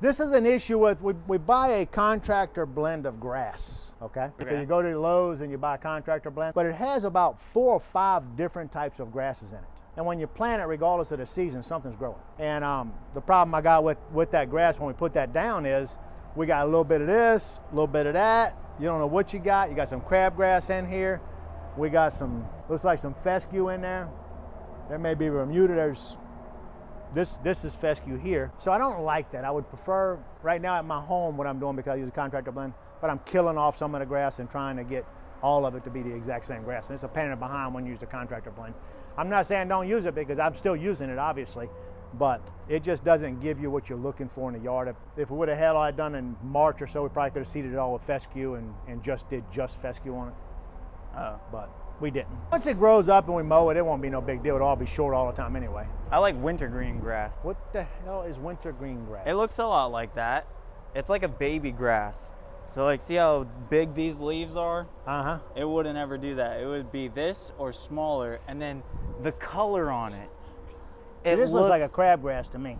This is an issue with, we buy a contractor blend of grass, okay? So you go to Lowe's and you buy a contractor blend, but it has about 4 or 5 different types of grasses in it. And when you plant it, regardless of the season, something's growing. And the problem I got with that grass when we put that down is we got a little bit of this, a little bit of that. You don't know what you got. You got some crabgrass in here. We got some, looks like some fescue in there. There may be Bermuda. There's this is fescue here. So I don't like that. I would prefer, right now at my home, what I'm doing, because I use a contractor blend, but I'm killing off some of the grass and trying to get all of it to be the exact same grass. And it's a pain in the behind when you use the contractor blend. I'm not saying don't use it, because I'm still using it, obviously, but it just doesn't give you what you're looking for in the yard. If we would have had all that done in March or so, we probably could have seeded it all with fescue and just did just fescue on it. But we didn't. Once it grows up and we mow it, it won't be no big deal. It'll all be short all the time anyway. I like wintergreen grass. What the hell is wintergreen grass? It looks a lot like that. It's like a baby grass. So like, see how big these leaves are? Uh-huh. It wouldn't ever do that. It would be this or smaller, and then the color on it. This looks like a crabgrass to me.